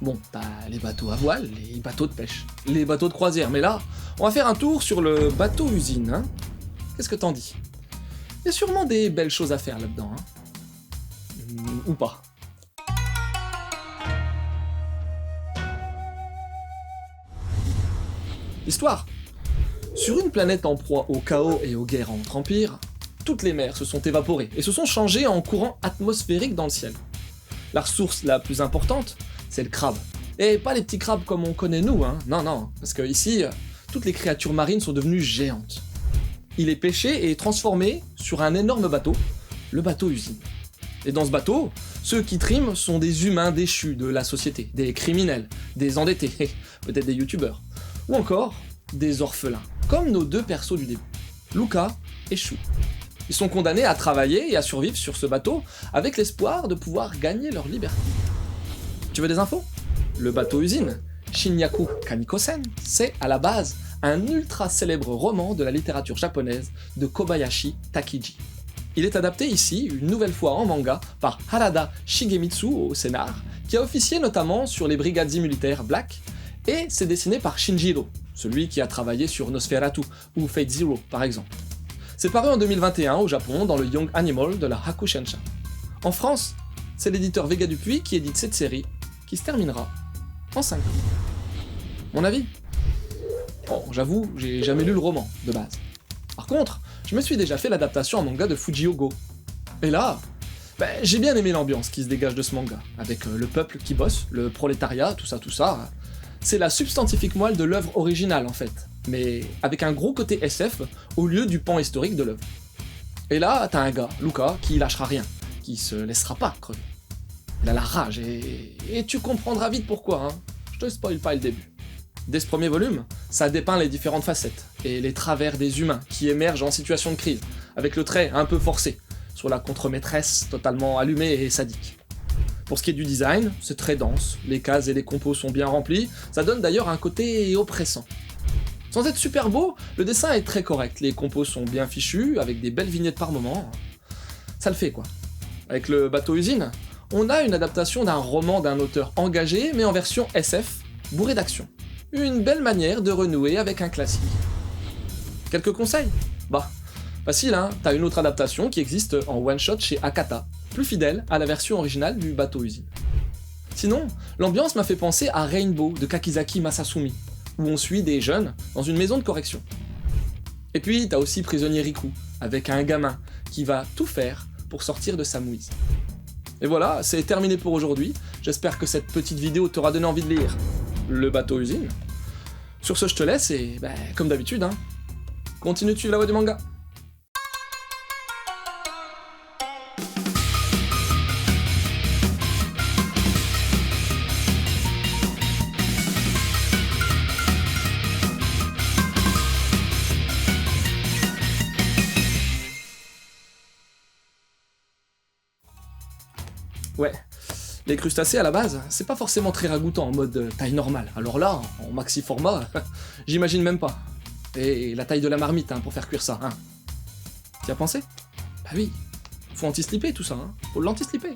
Bon, t'as les bateaux à voile, les bateaux de pêche, les bateaux de croisière, mais là, on va faire un tour sur le bateau-usine, hein. Qu'est-ce que t'en dis? Il y a sûrement des belles choses à faire là-dedans, hein. Ou pas. Histoire. Sur une planète en proie au chaos et aux guerres entre empires, toutes les mers se sont évaporées et se sont changées en courant atmosphérique dans le ciel. La ressource la plus importante, c'est le crabe. Et pas les petits crabes comme on connaît nous, hein. Non, parce que ici, toutes les créatures marines sont devenues géantes. Il est pêché et transformé sur un énorme bateau, le bateau-usine. Et dans ce bateau, ceux qui triment sont des humains déchus de la société, des criminels, des endettés, peut-être des youtubeurs, ou encore des orphelins, comme nos deux persos du début, Luca et Shu. Ils sont condamnés à travailler et à survivre sur ce bateau avec l'espoir de pouvoir gagner leur liberté. Tu veux des infos? Le bateau-usine, Shinyaku Kanikosen, c'est à la base un ultra célèbre roman de la littérature japonaise de Kobayashi Takiji. Il est adapté ici, une nouvelle fois en manga, par Harada Shigemitsu au scénar, qui a officié notamment sur les brigades militaires Black, et c'est dessiné par Shinjiro, celui qui a travaillé sur Nosferatu ou Fate Zero par exemple. C'est paru en 2021 au Japon dans le Young Animal de la Hakusensha. En France, c'est l'éditeur Vega Dupuis qui édite cette série, qui se terminera en 5 ans. Mon avis? Bon, j'avoue, j'ai jamais lu le roman, de base. Par contre, je me suis déjà fait l'adaptation en manga de Fujio Go. Et là, j'ai bien aimé l'ambiance qui se dégage de ce manga, avec le peuple qui bosse, le prolétariat, tout ça. C'est la substantifique moelle de l'œuvre originale en fait, mais avec un gros côté SF au lieu du pan historique de l'œuvre. Et là, t'as un gars, Luca, qui lâchera rien, qui se laissera pas crever. Il a la rage et tu comprendras vite pourquoi, hein. Je te spoil pas le début. Dès ce premier volume, ça dépeint les différentes facettes et les travers des humains qui émergent en situation de crise, avec le trait un peu forcé sur la contremaîtresse totalement allumée et sadique. Pour ce qui est du design, c'est très dense, les cases et les compos sont bien remplis, ça donne d'ailleurs un côté oppressant. Sans être super beau, le dessin est très correct, les compos sont bien fichus, avec des belles vignettes par moment. Ça le fait quoi. Avec le bateau-usine, on a une adaptation d'un roman d'un auteur engagé, mais en version SF, bourré d'action. Une belle manière de renouer avec un classique. Quelques conseils? Facile hein, t'as une autre adaptation qui existe en one-shot chez Akata, plus fidèle à la version originale du bateau-usine. Sinon, l'ambiance m'a fait penser à Rainbow de Kakizaki Masasumi, où on suit des jeunes dans une maison de correction. Et puis t'as aussi Prisonnier Riku, avec un gamin qui va tout faire pour sortir de sa mouise. Et voilà, c'est terminé pour aujourd'hui, j'espère que cette petite vidéo t'aura donné envie de lire le bateau-usine. Sur ce, je te laisse et, comme d'habitude, hein, continue de suivre la voie du manga. Ouais, les crustacés à la base, c'est pas forcément très ragoûtant en mode taille normale. Alors là, en maxi format, j'imagine même pas. Et la taille de la marmite hein, pour faire cuire ça, hein. T'y as pensé? Bah oui, faut anti-slipper tout ça, hein. Faut l'anti-slipper.